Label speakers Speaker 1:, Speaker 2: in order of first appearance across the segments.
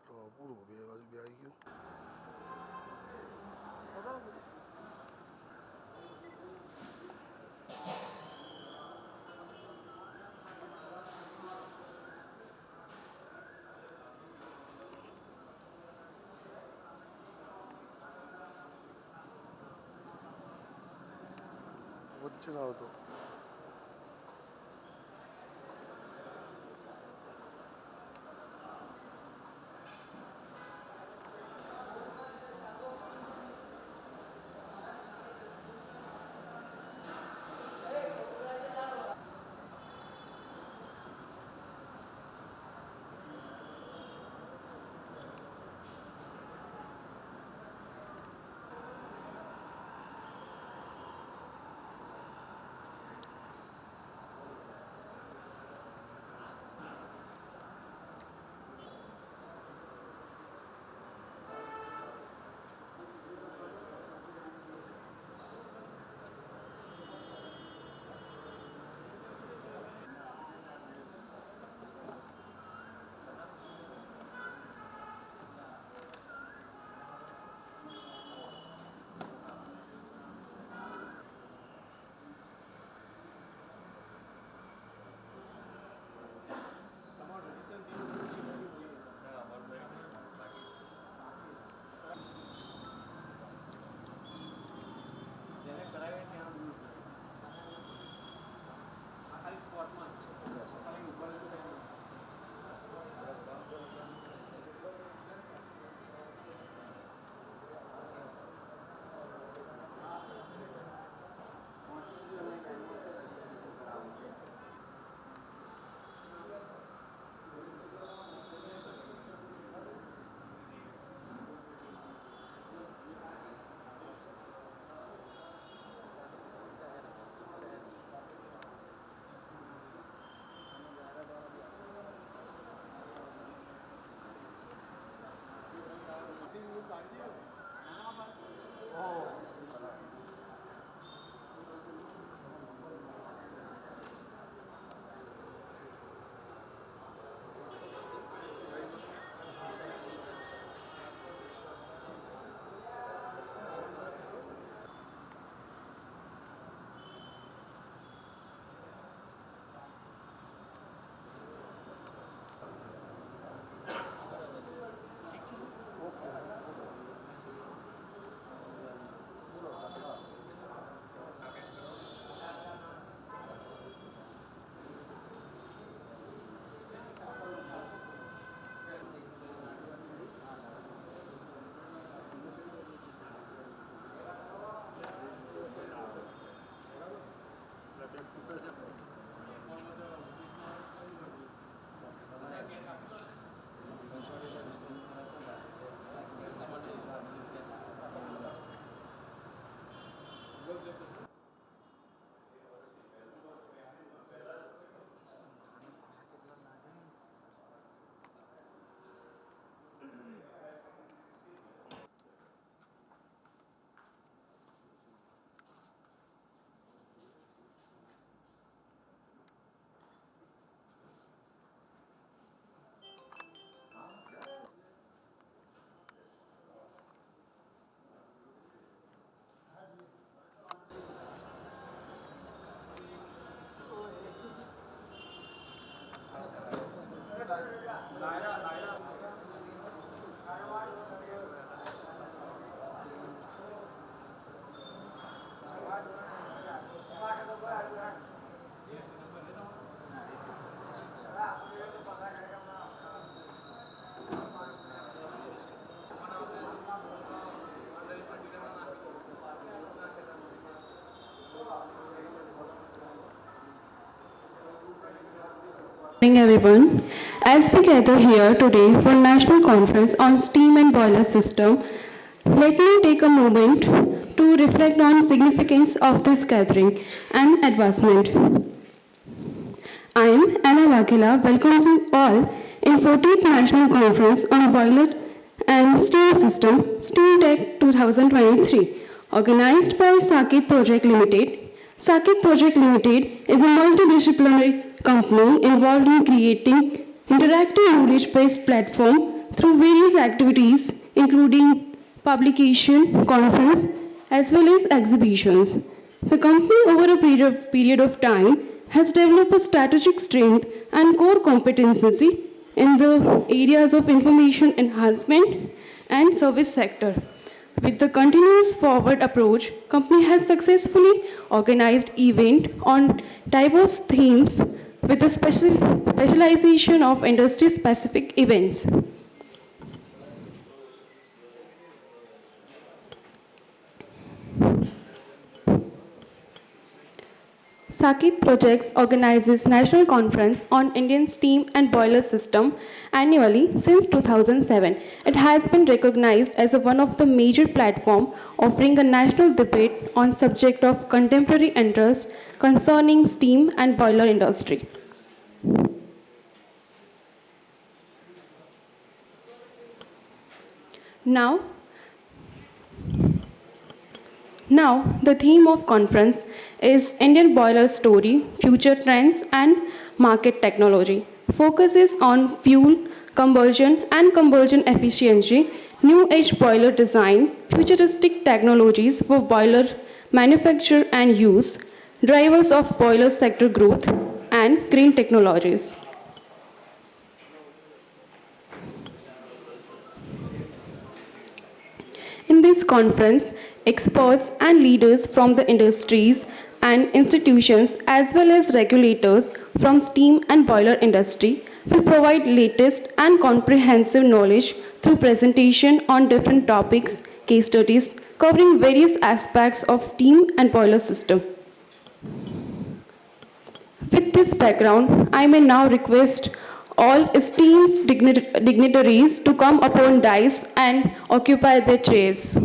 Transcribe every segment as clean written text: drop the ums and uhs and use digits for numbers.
Speaker 1: પૂરું બે બાજુ બે આવી ગયું. વચ્ચે ના આવતો.
Speaker 2: Good morning everyone. As we gather here today for National Conference on Steam and Boiler System, let me take a moment to reflect on significance of this gathering and advancement. I am Anna Vakila, welcomes you all in 14th National Conference on Boiler and Steam System, Steamtech 2023, organized by Saket Project Limited. Saket Project Limited is a multidisciplinary company involved in creating interactive knowledge-based platform through various activities, including publication, conference, as well as exhibitions. The company, over a period of time, has developed a strategic strength and core competency in the areas of information enhancement and service sector. With the continuous forward approach, company has successfully organized events on diverse themes with the specialization of industry-specific events. Sakit Projects organizes National Conference on Indian Steam and Boiler System annually since 2007. It has been recognized as one of the major platforms offering a national debate on subject of contemporary interest concerning steam and boiler industry. Now, the theme of conference is Indian boiler story, future trends and market technology. Focuses on fuel, combustion and combustion efficiency, new age boiler design, futuristic technologies for boiler manufacture and use, drivers of boiler sector growth and green technologies. In this conference, experts and leaders from the industries and institutions as well as regulators from steam and boiler industry will provide latest and comprehensive knowledge through presentation on different topics, case studies covering various aspects of steam and boiler system. With this background, I may now request all esteemed dignitaries to come upon dais and occupy their chairs.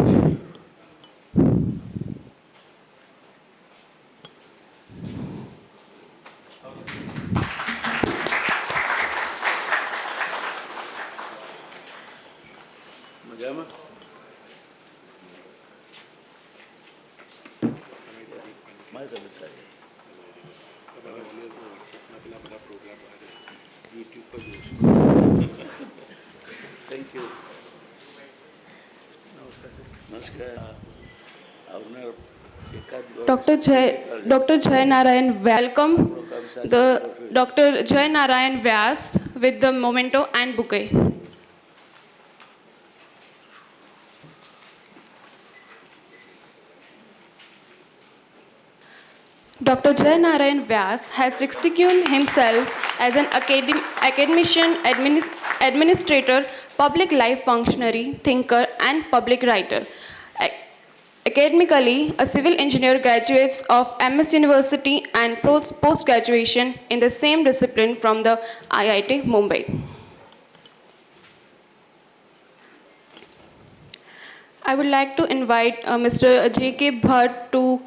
Speaker 3: Thank you.
Speaker 2: Dr. Jay Narayan, welcome the Dr. Jay Narayan Vyas with the memento and bouquet. Dr. Jay Narayan Vyas has distinguished himself as an academician, administrator, public life functionary, thinker, and public writer. Academically, a civil engineer graduates of MS University and post-graduation in the same discipline from the IIT Mumbai. I would like to invite Mr. J.K. Bhatt to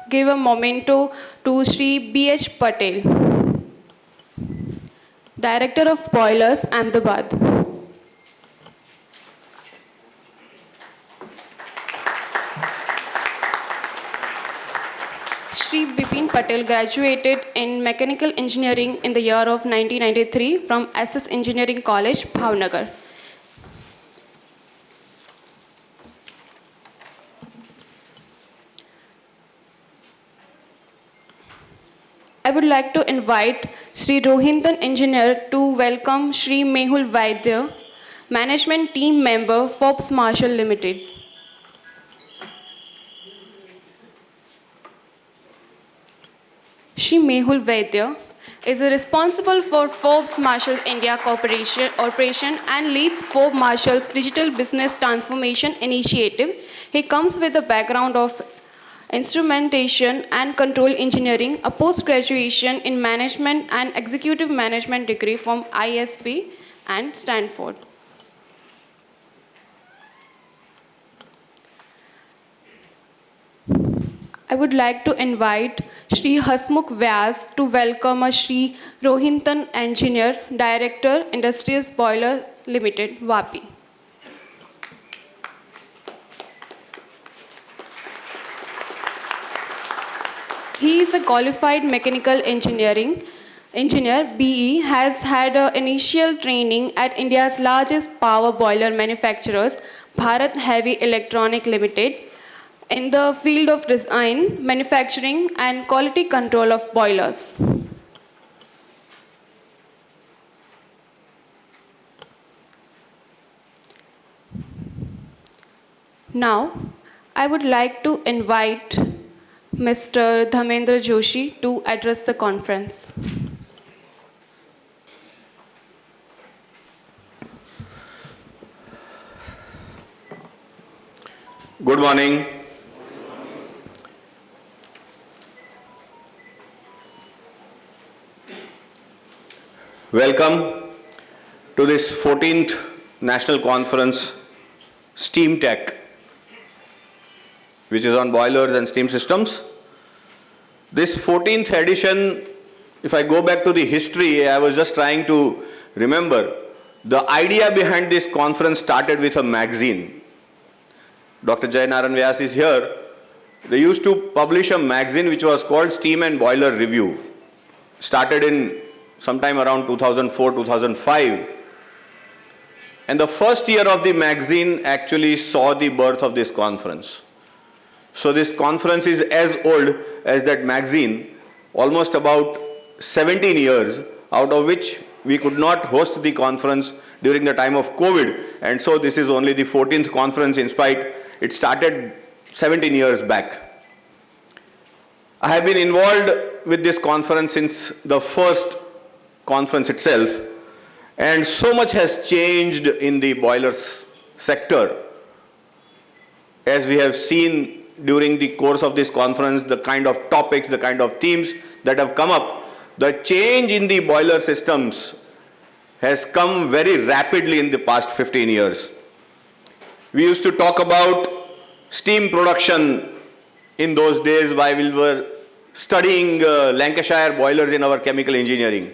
Speaker 2: give a memento to Shri B.H. Patel, Director of Boilers, Ahmedabad. Shri Bipin Patel graduated in Mechanical Engineering in the year of 1993 from SS Engineering College, Bhavnagar. I would like to invite Shri Rohinton Engineer to welcome Shri Mehul Vaidya, Management Team Member, Forbes Marshall Limited. Shri Mehul Vaidya is responsible for Forbes Marshall India Corporation and leads Forbes Marshall's Digital Business Transformation Initiative. He comes with a background of instrumentation and control engineering, a post-graduation in management and executive management degree from ISB and Stanford. I would like to invite Shri Hasmukh Vyas to welcome Shri Rohinton Engineer, Director, Industrious Boiler Limited, Vapi. He is a qualified mechanical engineering engineer BE has had initial training at India's largest power boiler manufacturers, Bharat Heavy Electronic Limited, in the field of design, manufacturing, and quality control of boilers. Now, I would like to invite Mr. Dhamendra Joshi to address the conference.
Speaker 3: Good morning. Welcome to this 14th National Conference, Steamtech, which is on boilers and steam systems. This 14th edition, if I go back to the history, I was just trying to remember, the idea behind this conference started with a magazine. Dr. Jayanaran Vyas is here. They used to publish a magazine which was called Steam and Boiler Review. Started in sometime around 2004, 2005. And the first year of the magazine actually saw the birth of this conference. So this conference is as old as that magazine, almost about 17 years, out of which we could not host the conference during the time of COVID. And so this is only the 14th conference in spite it started 17 years back. I have been involved with this conference since the first conference itself, and so much has changed in the boilers sector. As we have seen during the course of this conference, the kind of topics, the kind of themes that have come up, the change in the boiler systems has come very rapidly in the past 15 years. We used to talk about steam production in those days while we were studying Lancashire boilers in our chemical engineering.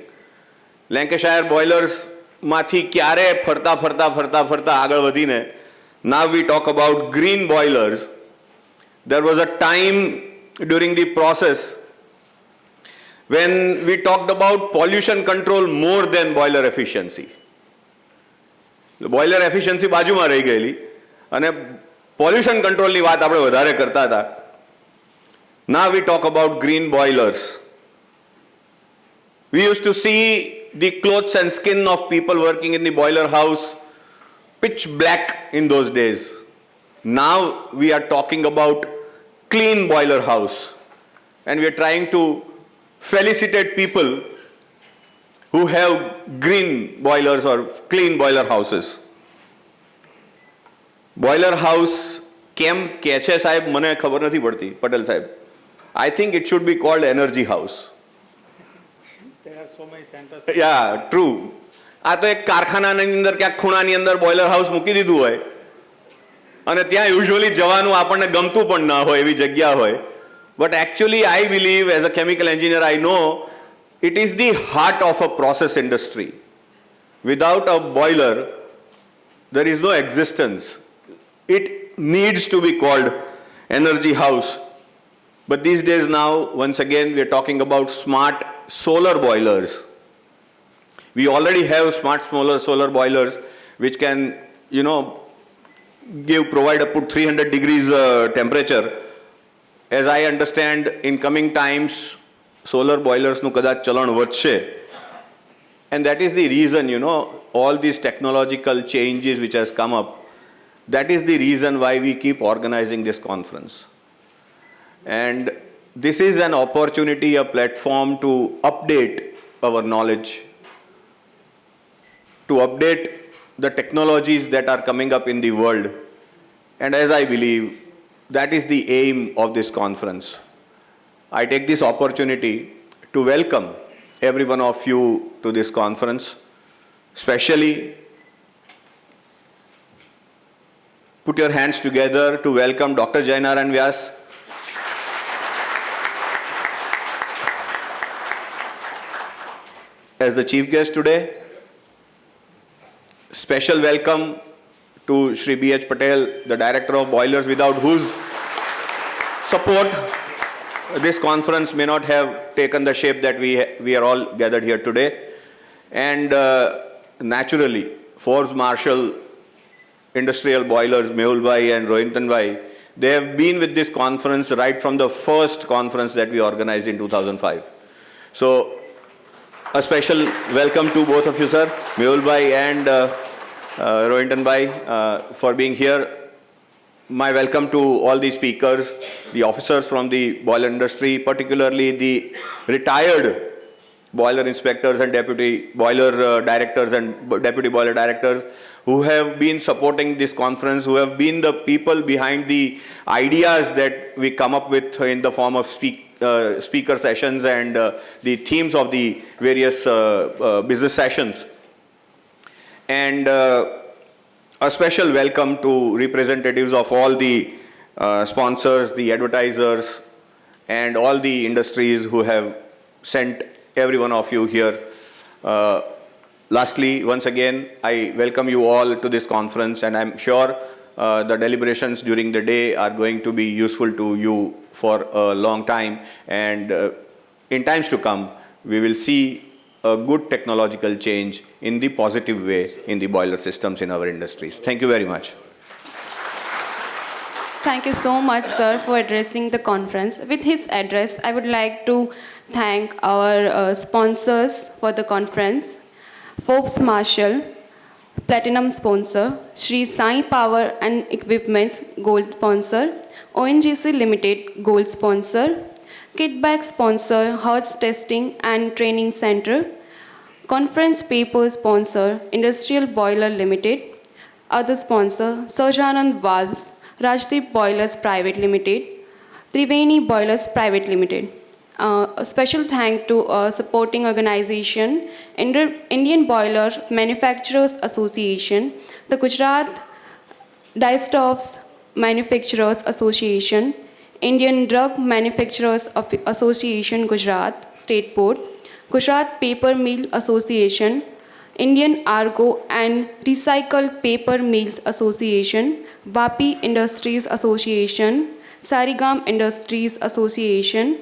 Speaker 3: Lancashire boilers mathi kyare farta agal vadine. Now we talk about green boilers. There was a time during the process when we talked about pollution control more than boiler efficiency. The boiler efficiency બાજુમાં રહી ગયેલી અને pollution control ની વાત આપણે વધારે કરતા હતા. Now we talk about green boilers. We used to see the clothes and skin of people working in the boiler house pitch black in those days. Now we are talking about clean boiler house, and we are trying to felicitate people who have green boilers or clean boiler houses. Boiler house કેમ કે છે સાહેબ મને ખબર નથી પડતી પટેલ સાહેબ. I think it should be called energy house.
Speaker 4: There are so many centers.
Speaker 3: Yeah, true. આ તો એક કારખાનાની અંદર ક્યાંક ખૂણાની અંદર બોઇલર હાઉસ મૂકી દીધું હોય અને ત્યાં યુઝ્યુઅલી જવાનું આપણને ગમતું પણ ન હોય એવી જગ્યા હોય. But actually I believe, as a chemical engineer, I know it is the heart of a process industry. Without a boiler, there is no existence. It needs to be called energy house. But these days now, once again, we are talking about smart solar boilers. We already have smart solar boilers which can, provide up to 300 degrees temperature. As I understand, in coming times, solar boilers nu kadach chalan vadse. And that is the reason, all these technological changes which has come up, that is the reason why we keep organizing this conference. And this is an opportunity, a platform to update our knowledge, to update the technologies that are coming up in the world. And as I believe, that is the aim of this conference. I take this opportunity to welcome every one of you to this conference, especially put your hands together to welcome Dr. Jayanaran Vyas, as the chief guest today. Special welcome to Shri B.H. Patel, the Director of Boilers, without whose support this conference may not have taken the shape that we are all gathered here today. And naturally, Force Marshal Industrial Boilers, Mehul Bhai and Rohinton Bhai, they have been with this conference right from the first conference that we organized in 2005. So, a special welcome to both of you, sir, Mehul Bhai and Rohinton Bhai, for being here. My welcome to all the speakers, the officers from the boiler industry, particularly the retired boiler inspectors and deputy boiler directors and deputy boiler directors who have been supporting this conference, who have been the people behind the ideas that we come up with in the form of speaker sessions and the themes of the various business sessions. And a special welcome to representatives of all the sponsors, the advertisers, and all the industries who have sent every one of you here. Lastly, once again, I welcome you all to this conference, and I'm sure the deliberations during the day are going to be useful to you for a long time, and in times to come, we will see a good technological change in the positive way in the boiler systems in our industries. Thank you very much.
Speaker 2: Thank you so much, sir, for addressing the conference. With his address, I would like to thank our sponsors for the conference. Forbes Marshall, Platinum sponsor, Sri Sai Power and Equipments, Gold sponsor, ONGC Limited, Gold sponsor, Kitback sponsor, Hertz Testing and Training Center, Conference Paper sponsor, Industrial Boiler Limited, other sponsor, Sarjanand Valves, Rajdeep Boilers Private Limited, Triveni Boilers Private Limited. A special thank to supporting organization, Indian Boiler Manufacturers Association, the Gujarat Dyestuffs Manufacturers Association, Indian Drug Manufacturers Association Gujarat State Board, Gujarat Paper Mill Association, Indian Argo and Recycled Paper Mills Association, Vapi Industries Association, Sarigam Industries Association,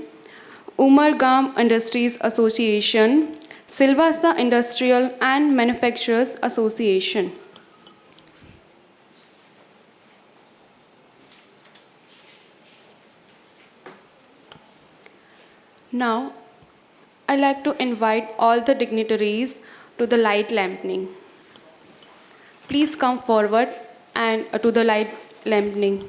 Speaker 2: Umargam Industries Association, Silvassa Industrial and Manufacturers Association. Now, I'd like to invite all the dignitaries to the light lampening. Please come forward and to the light lampening.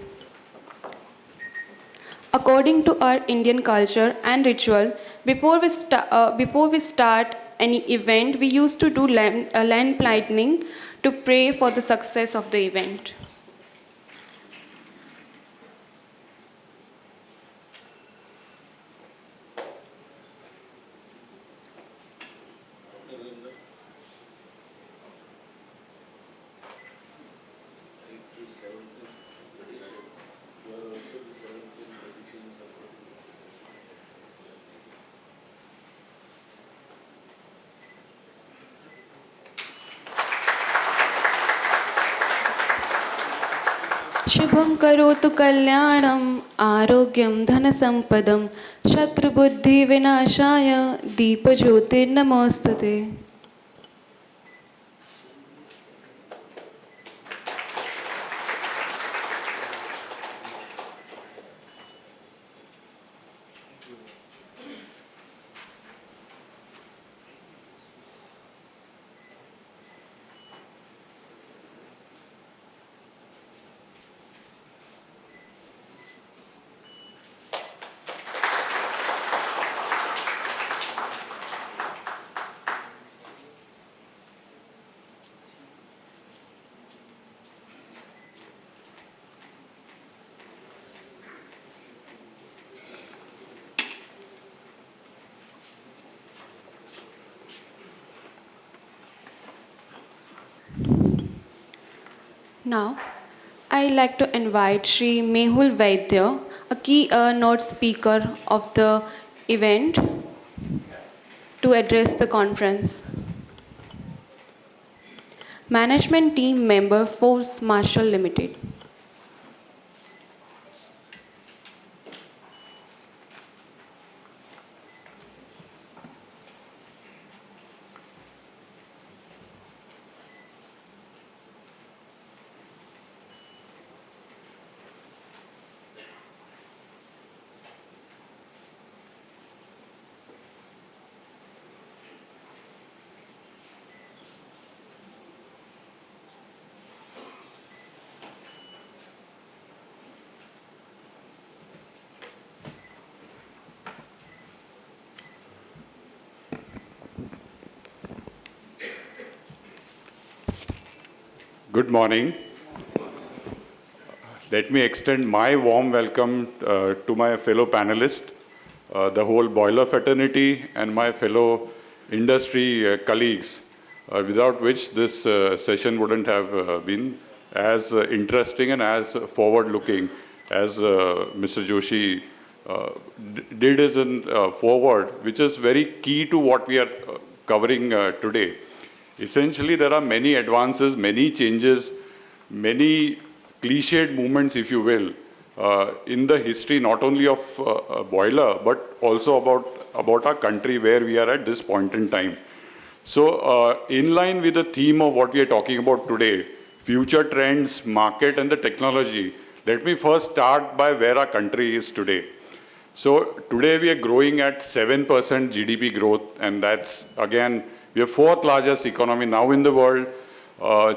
Speaker 2: According to our Indian culture and ritual, before we start any event, we used to do lamp lighting to pray for the success of the event. शुभं करोतु कल्याणं आरोग्यं धनसम्पदं शत्रुबुद्धिविनाशाय दीपज्योतिर्नमोस्तुते. Now, I'd like to invite Sri Mehul Vaidya, a keynote speaker of the event, to address the conference. Management team member, Force Marshall Limited.
Speaker 5: Good morning. Let me extend my warm welcome to my fellow panelists, the whole boiler fraternity, and my fellow industry colleagues, without which this session wouldn't have been as interesting and as forward-looking as Mr. Joshi did as in forward, which is very key to what we are covering today. Essentially, there are many advances, many changes, many cliched movements, if you will, in the history not only of boiler, but also about our country where we are at this point in time. So in line with the theme of what we are talking about today, future trends, market, and the technology, let me first start by where our country is today. So today we are growing at 7% GDP growth, and that's, again, we are fourth largest economy now in the world.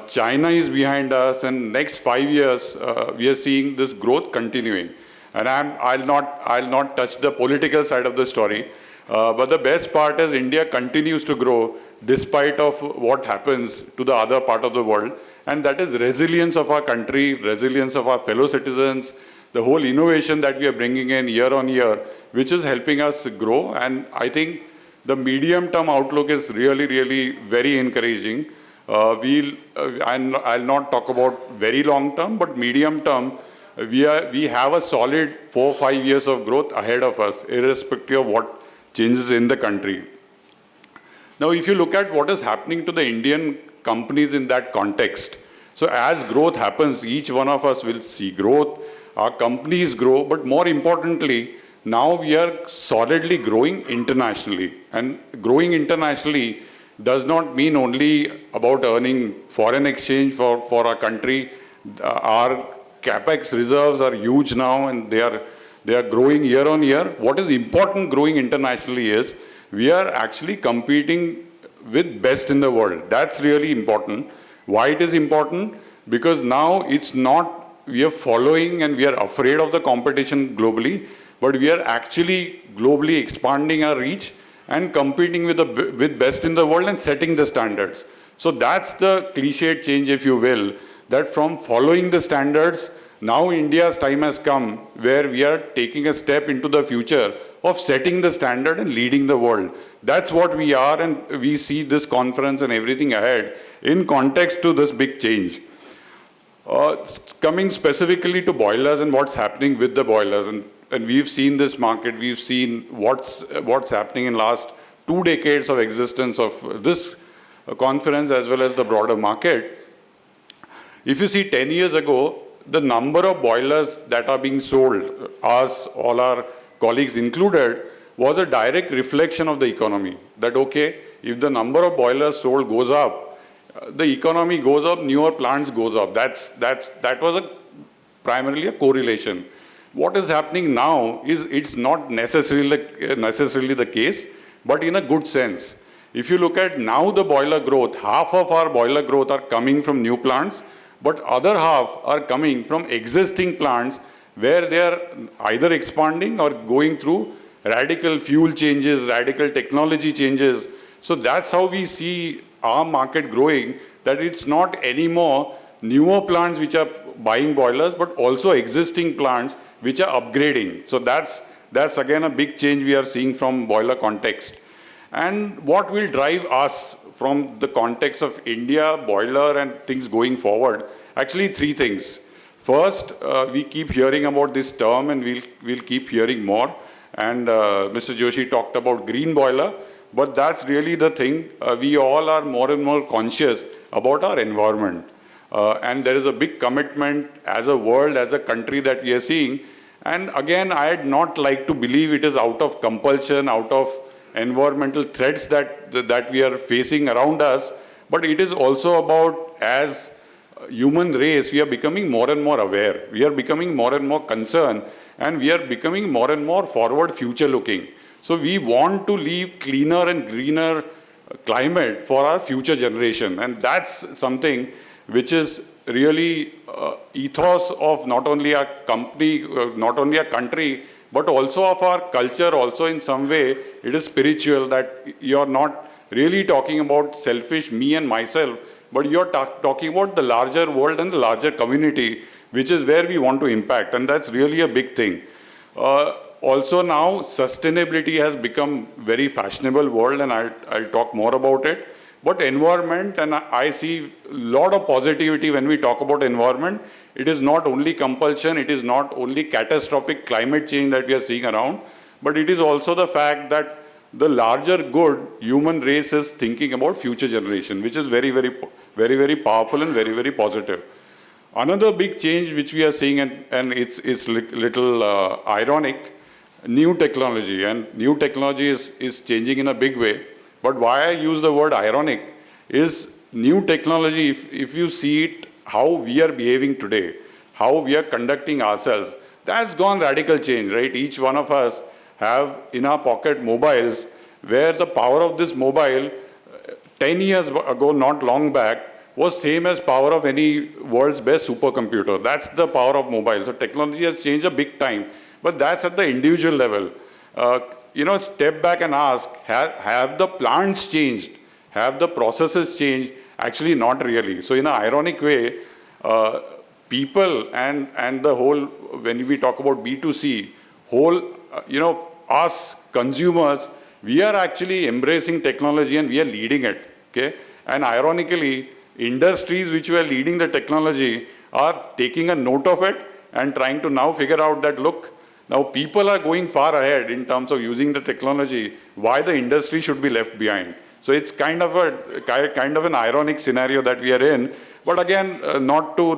Speaker 5: China is behind us, and next 5 years, we are seeing this growth continuing. And I'll not touch the political side of the story, but the best part is India continues to grow despite of what happens to the other part of the world, and that is resilience of our country, resilience of our fellow citizens, the whole innovation that we are bringing in year on year, which is helping us grow. And I think the medium-term outlook is really, really very encouraging. I'll not talk about very long-term, but medium-term, we have a solid 4 or 5 years of growth ahead of us, irrespective of what changes in the country. Now, if you look at what is happening to the Indian companies in that context, so as growth happens, each one of us will see growth, our companies grow, but more importantly, now we are solidly growing internationally. And growing internationally does not mean only about earning foreign exchange for our country. Our capex reserves are huge now, and they are growing year on year. What is important growing internationally is we are actually competing with best in the world. That's really important. Why it is important? Because now it's not we are following and we are afraid of the competition globally, but we are actually globally expanding our reach and competing with best in the world and setting the standards. So that's the cliched change, if you will, that from following the standards, now India's time has come where we are taking a step into the future of setting the standard and leading the world. That's what we are, and we see this conference and everything ahead in context to this big change. Coming specifically to boilers and what's happening with the boilers, and we've seen this market, we've seen what's happening in last 2 decades of existence of this conference as well as the broader market. If you see 10 years ago, the number of boilers that are being sold, us, all our colleagues included, was a direct reflection of the economy. That, okay, if the number of boilers sold goes up, the economy goes up, newer plants goes up. That was primarily a correlation. What is happening now is it's not necessarily the case, but in a good sense. If you look at now the boiler growth, half of our boiler growth are coming from new plants, but other half are coming from existing plants where they are either expanding or going through radical fuel changes, radical technology changes. So that's how we see our market growing, that it's not anymore newer plants which are buying boilers, but also existing plants which are upgrading. So that's again a big change we are seeing from boiler context. And what will drive us from the context of India, boiler, and things going forward? Actually, 3 things. First, we keep hearing about this term, and we'll keep hearing more. And Mr. Joshi talked about green boiler, but that's really the thing. We all are more and more conscious about our environment. And there is a big commitment as a world, as a country that we are seeing. And again, I'd not like to believe it is out of compulsion, out of environmental threats that we are facing around us, but it is also about, as human race, we are becoming more and more aware. We are becoming more and more concerned, and we are becoming more and more forward future looking. So we want to leave cleaner and greener climate for our future generation. And that's something which is really ethos of not only our company, not only our country, but also of our culture. Also in some way, it is spiritual, that you're not really talking about selfish me and myself, but you're talking about the larger world and the larger community, which is where we want to impact, and that's really a big thing. Also now, sustainability has become very fashionable world, and I'll talk more about it. But environment, and I see a lot of positivity when we talk about environment. It is not only compulsion, it is not only catastrophic climate change that we are seeing around, but it is also the fact that the larger good human race is thinking about future generation, which is very, very powerful and very, very positive. Another big change which we are seeing, and it's little ironic, new technology. And new technology is changing in a big way. But why I use the word ironic is new technology, if you see it, how we are behaving today, how we are conducting ourselves, that's gone radical change, right? Each one of us have in our pocket mobiles where the power of this mobile 10 years ago, not long back, was same as power of any world's best supercomputer. That's the power of mobile. So technology has changed a big time, but that's at the individual level. Step back and ask, have the plants changed? Have the processes changed? Actually, not really. So in an ironic way, people and the whole, when we talk about B2C, us consumers, we are actually embracing technology and we are leading it, okay? And ironically, industries which were leading the technology are taking a note of it and trying to now figure out that, look, now people are going far ahead in terms of using the technology, why the industry should be left behind. So it's kind of an ironic scenario that we are in. But again, not to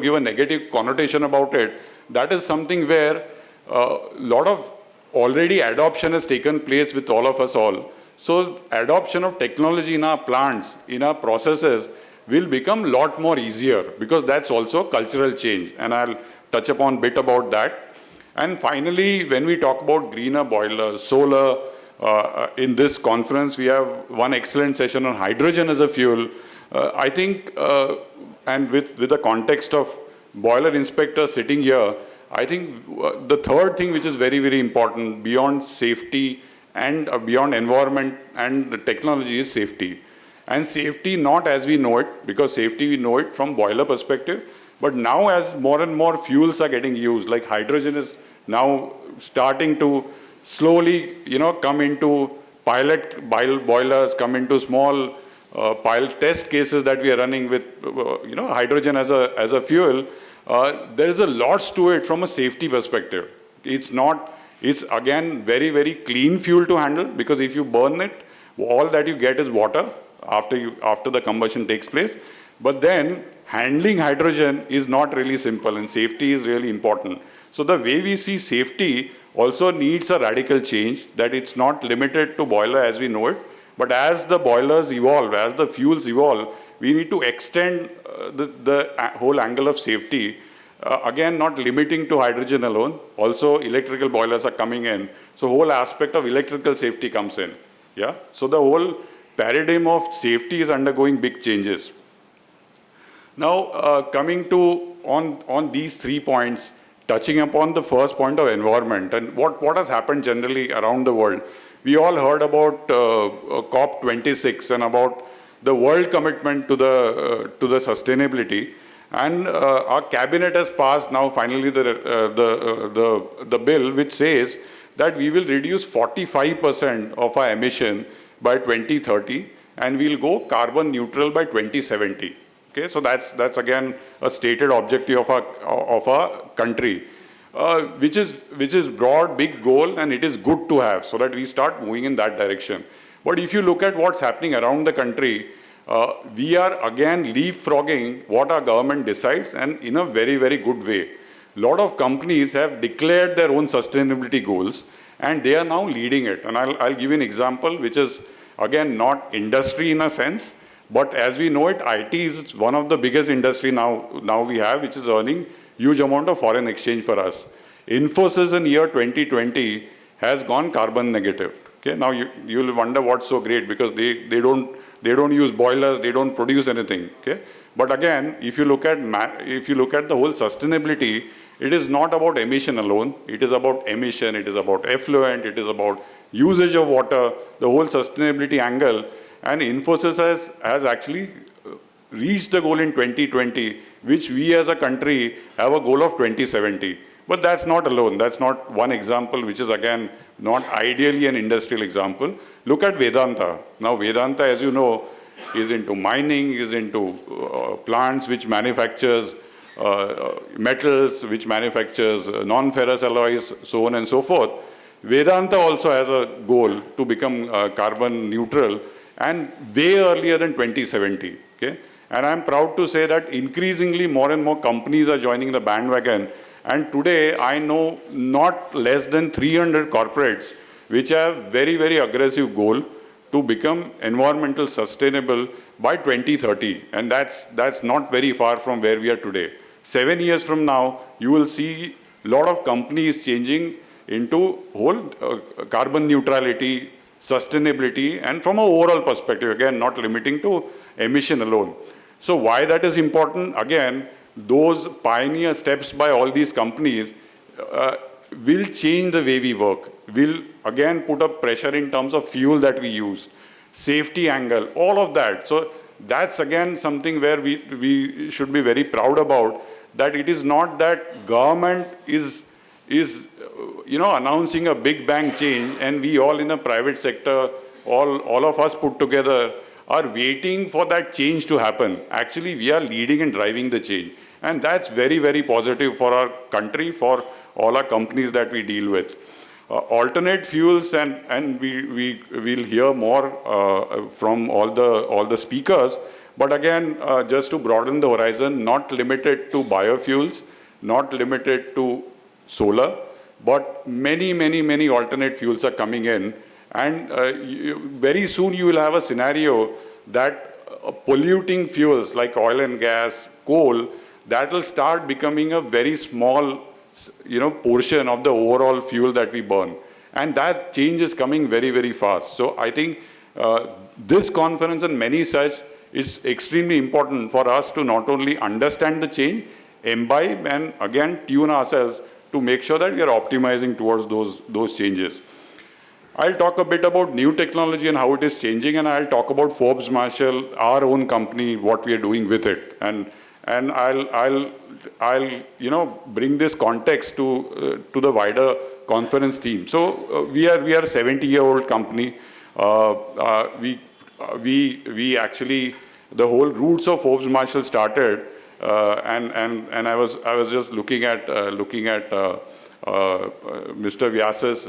Speaker 5: give a negative connotation about it, that is something where a lot of already adoption has taken place with all of us all. So adoption of technology in our plants, in our processes, will become a lot more easier, because that's also cultural change. And I'll touch upon a bit about that. And finally, when we talk about greener boilers, solar, in this conference, we have one excellent session on hydrogen as a fuel. I think, and with the context of boiler inspector sitting here, I think the third thing which is very, very important beyond safety and beyond environment and the technology is safety. And safety not as we know it, because safety we know it from boiler perspective, but now as more and more fuels are getting used, like hydrogen is now starting to slowly, come into pilot boilers, come into small pilot test cases that we are running with, hydrogen as a fuel. There is a lot to it from a safety perspective. It's again very, very clean fuel to handle, because if you burn it, all that you get is water after the combustion takes place. But then handling hydrogen is not really simple, and safety is really important. So the way we see safety also needs a radical change, that it's not limited to boiler as we know it, but as the boilers evolve, as the fuels evolve, we need to extend the whole angle of safety. Again, not limiting to hydrogen alone, also electrical boilers are coming in. So whole aspect of electrical safety comes in. Yeah. So the whole paradigm of safety is undergoing big changes. Now, coming to on these 3 points, touching upon the first point of environment and what has happened generally around the world. We all heard about COP26 and about the world commitment to the sustainability. And our cabinet has passed now finally the bill which says that we will reduce 45% of our emission by 2030 and we'll go carbon neutral by 2070. Okay, so that's again a stated objective of our country, which is broad, big goal, and it is good to have so that we start moving in that direction. But if you look at what's happening around the country, we are again leapfrogging what our government decides, and in a very, very good way. A lot of companies have declared their own sustainability goals, and they are now leading it. And I'll give you an example, which is again not industry in a sense, but as we know it, IT is one of the biggest industry now we have, which is earning huge amount of foreign exchange for us. Infosys in year 2020 has gone carbon negative. Okay, now you'll wonder what's so great, because they don't use boilers, they don't produce anything. Okay, but again, if you look at the whole sustainability, it is not about emission alone. It is about emission. It is about effluent. It is about usage of water. The whole sustainability angle. and Infosys has actually reached the goal in 2020, which we as a country have a goal of 2070. But that's not alone. That's not one example, which is again not ideally an industrial example. Look at Vedanta. Now Vedanta, as you know, is into mining, is into plants which manufactures metals, which manufactures non-ferrous alloys, so on and so forth. Vedanta also has a goal to become carbon neutral and way earlier than 2070. Okay? And I'm proud to say that increasingly more and more companies are joining the bandwagon. And today I know not less than 300 corporates which have very, very aggressive goal to become environmental sustainable by 2030. And that's not very far from where we are today. 7 years from now, you will see a lot of companies changing into whole carbon neutrality, sustainability, and from an overall perspective, again, not limiting to emission alone. So why that is important? Again, those pioneer steps by all these companies will change the way we work, will again put up pressure in terms of fuel that we use, safety angle, all of that. So that's again something where we should be very proud about, that it is not that government is announcing a big bang change and we all in the private sector, all of us put together are waiting for that change to happen. Actually, we are leading and driving the change. And that's very, very positive for our country, for all our companies that we deal with. Alternate fuels, and we will hear more from all the speakers. But again, just to broaden the horizon, not limited to biofuels, not limited to solar, but many, many, many alternate fuels are coming in. And very soon you will have a scenario that polluting fuels like oil and gas, coal, that will start becoming a very small portion of the overall fuel that we burn. And that change is coming very, very fast. So I think this conference and many such is extremely important for us to not only understand the change, imbibe, and again tune ourselves to make sure that we are optimizing towards those changes. I'll talk a bit about new technology and how it is changing, and I'll talk about Forbes Marshall, our own company, what we are doing with it. And I'll bring this context to the wider conference theme. So we are a 70-year-old company. We actually, the whole roots of Forbes Marshall started, and I was just looking at Mr. Vyasa's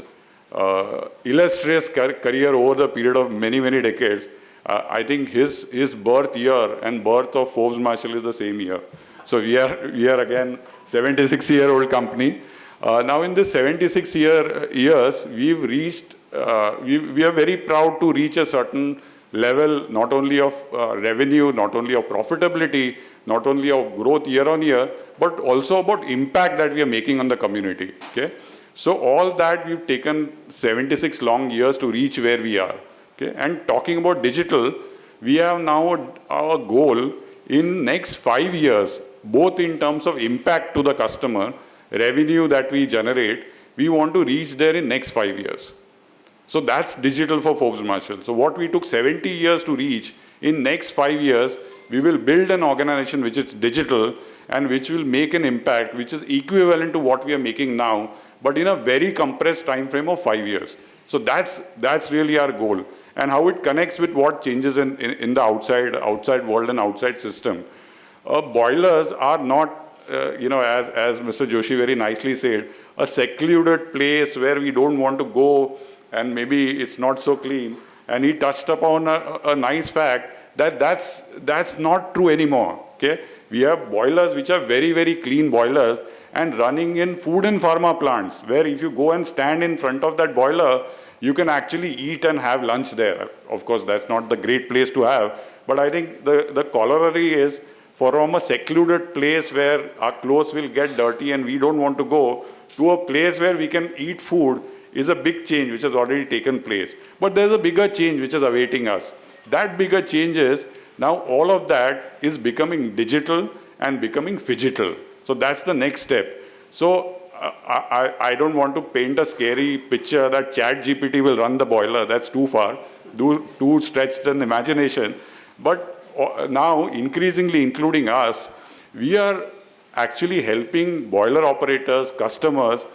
Speaker 5: illustrious career over the period of many, many decades. I think his birth year and birth of Forbes Marshall is the same year. So we are again 76-year-old company. Now in this 76 years, we've reached. We are very proud to reach a certain level, not only of revenue, not only of profitability, not only of growth year on year, but also about impact that we are making on the community. Okay, so all that we've taken 76 long years to reach where we are. Okay, and talking about digital, we have now our goal in next 5 years, both in terms of impact to the customer, revenue that we generate, we want to reach there in next 5 years. So that's digital for Forbes Marshall. So what we took 70 years to reach, in next 5 years, we will build an organization which is digital and which will make an impact which is equivalent to what we are making now, but in a very compressed time frame of 5 years. So that's really our goal. And how it connects with what changes in the outside world and outside system. Boilers are not, as Mr. Joshi very nicely said, a secluded place where we don't want to go and maybe it's not so clean. And he touched upon a nice fact that's not true anymore. Okay, we have boilers which are very, very clean boilers and running in food and pharma plants, where if you go and stand in front of that boiler, you can actually eat and have lunch there. Of course, that's not the great place to have, but I think the corollary is from a secluded place where our clothes will get dirty and we don't want to go, to a place where we can eat food is a big change which has already taken place. But there's a bigger change which is awaiting us. That bigger change is now all of that is becoming digital and becoming phygital. So that's the next step. So I don't want to paint a scary picture that ChatGPT will run the boiler. That's too far. too stretched an imagination. But now, increasingly, including us, we are actually helping boiler operators, customers,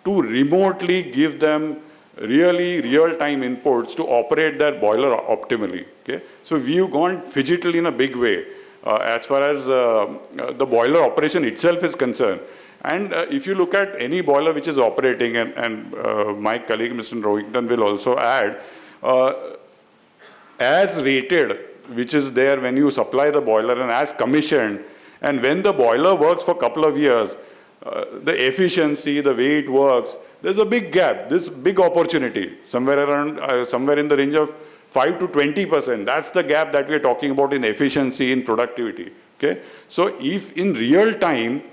Speaker 5: to remotely give them really real-time inputs to operate their boiler optimally. Okay? So we've gone digital in a big way as far as the boiler operation itself is concerned. And if you look at any boiler which is operating, and my colleague Mr. Rohington will also add, as rated, which is there when you supply the boiler, and as commissioned, and when the boiler works for a couple of years, the efficiency, the way it works, there's a big gap, this big opportunity, somewhere around, somewhere in the range of 5 to 20%. That's the gap that we're talking about in efficiency, in productivity. Okay? So if in real time,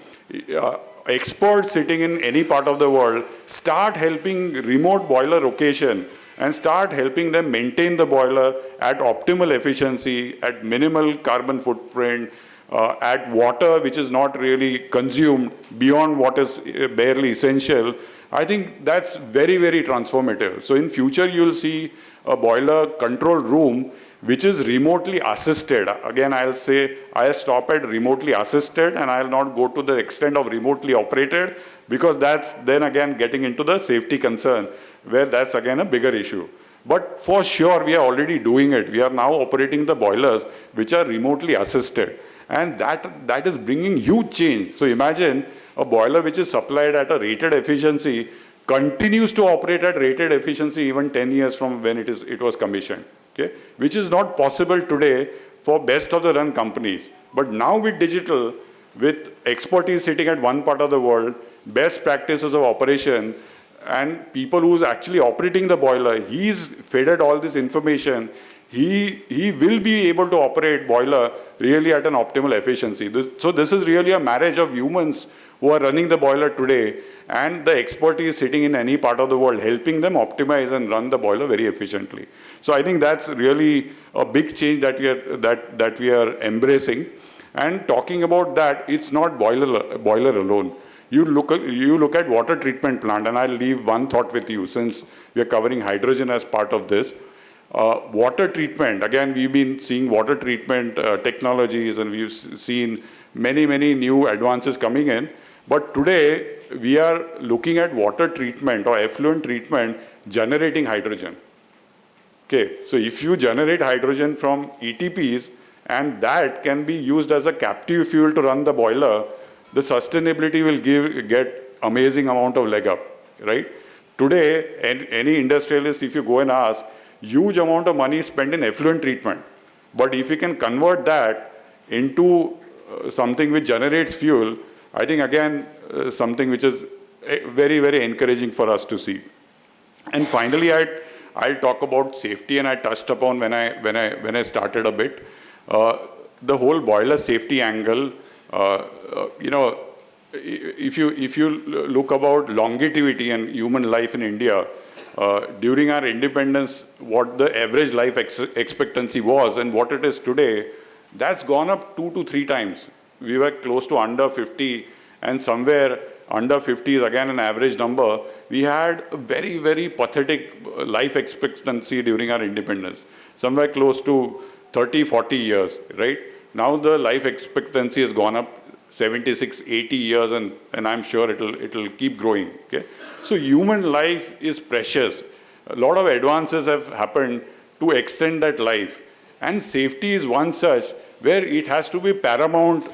Speaker 5: experts sitting in any part of the world start helping remote boiler location and start helping them maintain the boiler at optimal efficiency, at minimal carbon footprint, at water which is not really consumed beyond what is barely essential, I think that's very, very transformative. So in future, you'll see a boiler control room which is remotely assisted. Again, I'll say I'll stop at remotely assisted, and I'll not go to the extent of remotely operated, because that's then again getting into the safety concern, where that's again a bigger issue. But for sure, we are already doing it. We are now operating the boilers which are remotely assisted. And that is bringing huge change. So imagine a boiler which is supplied at a rated efficiency continues to operate at rated efficiency even 10 years from when it was commissioned. Okay? Which is not possible today for best of the run companies. But now with digital, with expertise sitting at one part of the world, best practices of operation, and people who's actually operating the boiler, he's fed all this information. He will be able to operate boiler really at an optimal efficiency. So this is really a marriage of humans who are running the boiler today and the expertise sitting in any part of the world, helping them optimize and run the boiler very efficiently. So I think that's really a big change that we are embracing. And talking about that, it's not boiler alone. You look at water treatment plant, and I'll leave one thought with you since we are covering hydrogen as part of this. Water treatment, again, we've been seeing water treatment technologies, and we've seen many, many new advances coming in. But today, we are looking at water treatment or effluent treatment generating hydrogen. Okay, so if you generate hydrogen from ETPs, and that can be used as a captive fuel to run the boiler, the sustainability will get amazing amount of leg up, right? Today, any industrialist, if you go and ask, huge amount of money is spent in effluent treatment. But if you can convert that into something which generates fuel, I think again, something which is very, very encouraging for us to see. And finally, I'll talk about safety, and I touched upon when I started a bit. The whole boiler safety angle, if you look about longevity and human life in India, during our independence, what the average life expectancy was and what it is today, that's gone up 2 to 3 times. We were close to under 50, and somewhere under 50 is again an average number. We had a very, very pathetic life expectancy during our independence, somewhere close to 30, 40 years, right? Now the life expectancy has gone up 76, 80 years, and I'm sure it'll keep growing. Okay? So human life is precious. A lot of advances have happened to extend that life. And safety is one such where it has to be paramount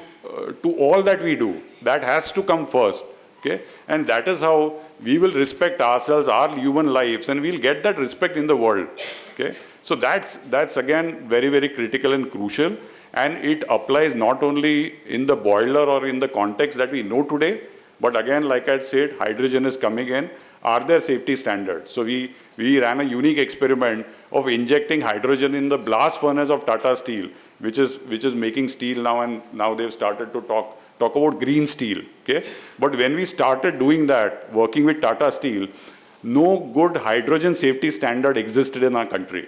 Speaker 5: to all that we do. That has to come first. Okay? And that is how we will respect ourselves, our human lives, and we'll get that respect in the world. Okay? So that's again very, very critical and crucial. And it applies not only in the boiler or in the context that we know today, but again, like I said, hydrogen is coming in. Are there safety standards? So we ran a unique experiment of injecting hydrogen in the blast furnace of Tata Steel, which is making steel now, and now they've started to talk about green steel. Okay? But when we started doing that, working with Tata Steel, no good hydrogen safety standard existed in our country.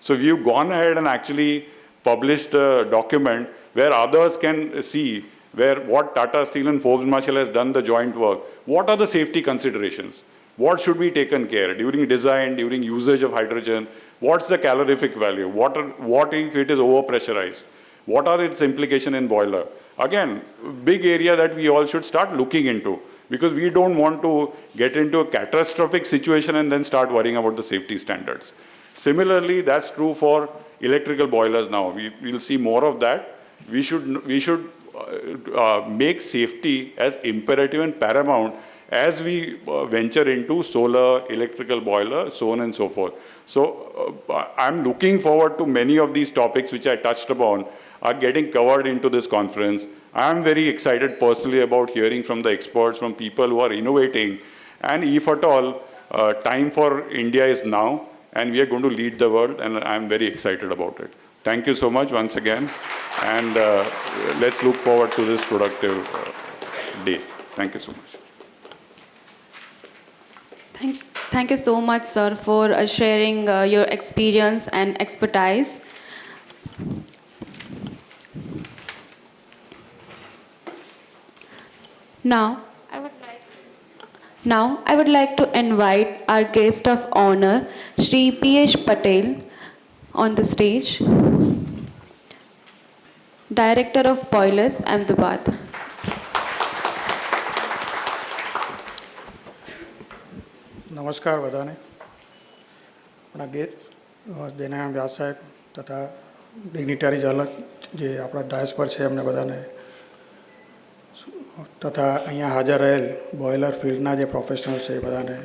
Speaker 5: So we've gone ahead and actually published a document where others can see what Tata Steel and Forbes Marshall has done the joint work. What are the safety considerations? What should be taken care during design, during usage of hydrogen? What's the calorific value? What if it is overpressurized? What are its implications in boiler? Again, big area that we all should start looking into, because we don't want to get into a catastrophic situation and then start worrying about the safety standards. Similarly, that's true for electrical boilers now. We'll see more of that. We should make safety as imperative and paramount as we venture into solar, electrical boiler, so on and so forth. So I'm looking forward to many of these topics which I touched upon are getting covered into this conference. I'm very excited personally about hearing from the experts, from people who are innovating. And if at all, time for India is now, and we are going to lead the world, and I'm very excited about it. Thank you so much once again, and let's look forward to this productive day. Thank you so much.
Speaker 2: Thank you so much, sir, for sharing your experience and expertise. Now, I would like to invite our guest of honor, Shri P.H. Patel, on the stage, Director of Boilers, Ahmedabad.
Speaker 4: નમસ્કાર બધાને. આપણા જયનારાયણ વ્યાસ સાહેબ તથા ડિગ્નિટરીઝ અલગ જે આપણા dice પર છે એમને બધાને, તથા અહીંયા હાજર રહેલ બોઇલર ફિલ્ડના જે પ્રોફેશનલ્સ છે એ બધાને,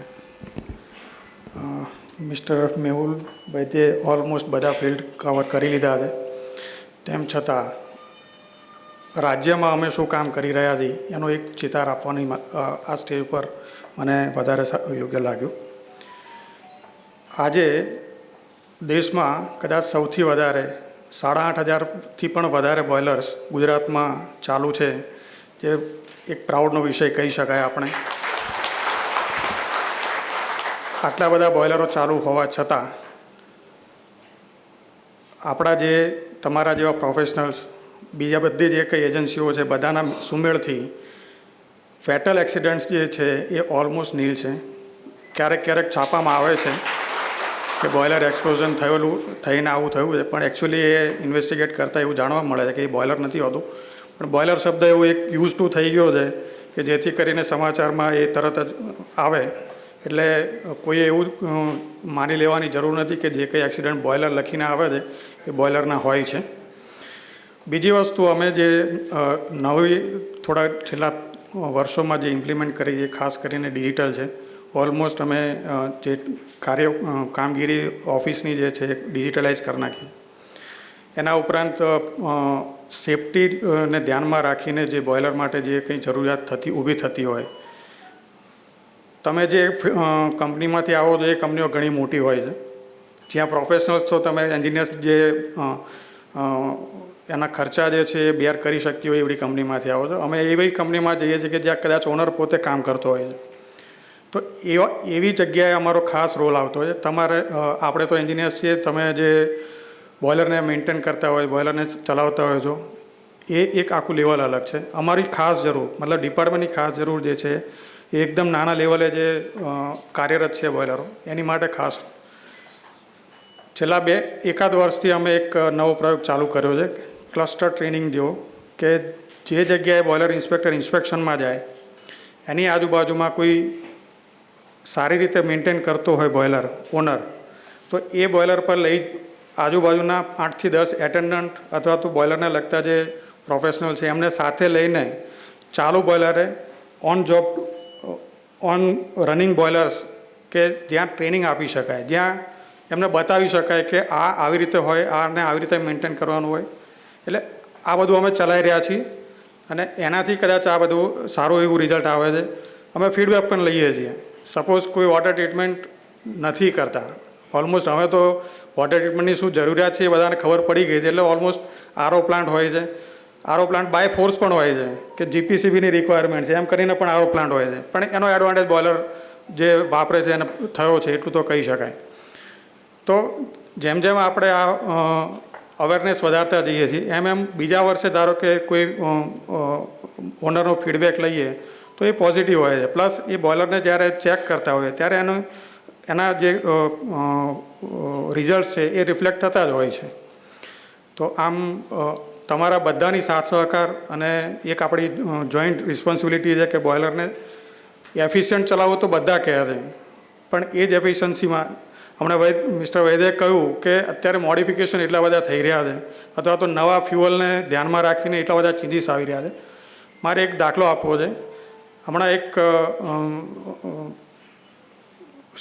Speaker 4: મિસ્ટર મેહુલ વૈદ્યે ઓલમોસ્ટ બધા ફિલ્ડ કવર કરી લીધા છે. તેમ છતાં રાજ્યમાં અમે શું કામ કરી રહ્યા છીએ એનો એક ચિતાર આપવાની આ સ્ટેજ પર મને વધારે યોગ્ય લાગ્યું. આજે દેશમાં કદાચ સૌથી વધારે 8,500થી પણ વધારે બોઇલર્સ ગુજરાતમાં ચાલુ છે, જે એક પ્રાઉડનો વિષય કહી શકાય આપણે. આટલા બધા બોઇલરો ચાલુ હોવા છતાં આપણા જે તમારા જેવા પ્રોફેશનલ્સ, બીજા બધી જે કંઈ એજન્સીઓ છે, બધાના સુમેળથી ફેટલ એક્સિડન્ટ્સ જે છે એ ઓલમોસ્ટ નીલ છે. ક્યારેક ક્યારેક છાપામાં આવે છે કે બોઇલર એક્સપ્લોઝન થઈને આવું થયું છે, પણ એકચ્યુઅલી એ ઇન્વેસ્ટિગેટ કરતાં એવું જાણવા મળે છે કે એ બોઇલર નથી હોતું. પણ બોઇલર શબ્દ એવો એક યુઝ ટુ થઈ ગયો છે કે જેથી કરીને સમાચારમાં એ તરત જ આવે, એટલે કોઈએ એવું માની લેવાની જરૂર નથી કે જે કંઈ એક્સિડન્ટ બોઇલર લખીને આવે છે એ બોઇલરના હોય છે. બીજી વસ્તુ, અમે જે નવી થોડા છેલ્લા વર્ષોમાં જે ઇમ્પ્લિમેન્ટ કરી છે, ખાસ કરીને ડિજિટલ છે. ઓલમોસ્ટ અમે જે કામગીરી ઓફિસની જે છે ડિજિટલાઇઝ કરી નાખી. એના ઉપરાંત સેફટીને ધ્યાનમાં રાખીને જે બોઇલર માટે જે કંઈ જરૂરિયાત ઊભી થતી હોય, તમે જે કંપનીમાંથી આવો છો એ કંપનીઓ ઘણી મોટી હોય છે, જ્યાં પ્રોફેશનલ્સ તો તમે એન્જિનિયર્સ જે એના ખર્ચા જે છે એ બેર કરી શકતી હોય એવી કંપનીમાંથી આવો છો. અમે એવી કંપનીમાં જઈએ છીએ કે જ્યાં કદાચ ઓનર પોતે કામ કરતો હોય છે. તો એવી જગ્યાએ અમારો ખાસ રોલ આવતો હોય છે. તમારે, આપણે તો એન્જિનિયર્સ છીએ, તમે જે બોઇલરને મેન્ટેન કરતા હોય, બોઇલરને ચલાવતા હોય છો, એ એક આખું લેવલ અલગ છે. અમારી ખાસ જરૂર, મતલબ ડિપાર્ટમેન્ટની ખાસ જરૂર જે છે એ એકદમ નાના લેવલે જે કાર્યરત છે બોઇલરો, એની માટે ખાસ છેલ્લા એકાદ વર્ષથી અમે એક નવો પ્રયોગ ચાલુ કર્યો છે, ક્લસ્ટર ટ્રેનિંગ જેવો, કે જે જગ્યાએ બોઇલર ઇન્સ્પેક્ટર ઇન્સ્પેક્શનમાં જાય એની આજુબાજુમાં કોઈ સારી રીતે મેન્ટેન કરતો હોય બોઇલર ઓનર, તો એ બોઇલર પર લઈ આજુબાજુના 8 થી 10 એટેન્ડન્ટ અથવા તો બોઇલરને લગતા જે પ્રોફેશનલ છે એમને સાથે લઈને ચાલુ બોઇલરે ઓન રનિંગ બોઇલર્સ કે જ્યાં ટ્રેનિંગ આપી શકાય, જ્યાં એમને બતાવી શકાય કે આ આવી રીતે હોય, આને આવી રીતે મેન્ટેન કરવાનું હોય. એટલે આ બધું અમે ચલાવી રહ્યા છીએ અને એનાથી કદાચ આ બધું સારું એવું રિઝલ્ટ આવે છે. અમે ફીડબેક પણ લઈએ છીએ. સપોઝ કોઈ વોટર ટ્રીટમેન્ટ નથી કરતા, ઓલમોસ્ટ હવે તો વોટર ટ્રીટમેન્ટની શું જરૂરિયાત છે એ બધાને ખબર પડી ગઈ છે, એટલે ઓલમોસ્ટ આરઓ પ્લાન્ટ હોય છે, આરઓ પ્લાન્ટ બાય ફોર્સ પણ હોય છે કે જીપીસીબીની રિક્વાયરમેન્ટ છે એમ કરીને પણ આરઓ પ્લાન્ટ હોય છે. પણ એનો એડવાન્ટેજ બોઇલર જે વાપરે છે એને થયો છે એટલું તો કહી શકાય. તો જેમ જેમ આપણે આ અવેરનેસ વધારતા જઈએ છીએ એમ એમ બીજા વર્ષે ધારો કે કોઈ ઓનરનો ફીડબેક લઈએ તો એ પોઝિટિવ હોય છે. પ્લસ એ બોઇલરને જ્યારે ચેક કરતા હોય ત્યારે એના જે રિઝલ્ટ છે એ રિફ્લેક્ટ થતા જ હોય છે. તો આમ તમારા બધાની સાથ સહકાર અને એક આપણી જોઈન્ટ રિસ્પોન્સિબિલિટી છે કે બોઇલરને એફિશિયન્ટ ચલાવો તો બધા કહે છે, પણ એ જ એફિશિયન્સીમાં હમણાં મિસ્ટર વૈદ્યે કહ્યું કે અત્યારે મોડિફિકેશન એટલા બધા થઈ રહ્યા છે અથવા તો નવા ફ્યુઅલને ધ્યાનમાં રાખીને એટલા બધા ચેન્જીસ આવી રહ્યા છે. મારે એક દાખલો આપવો છે. હમણાં એક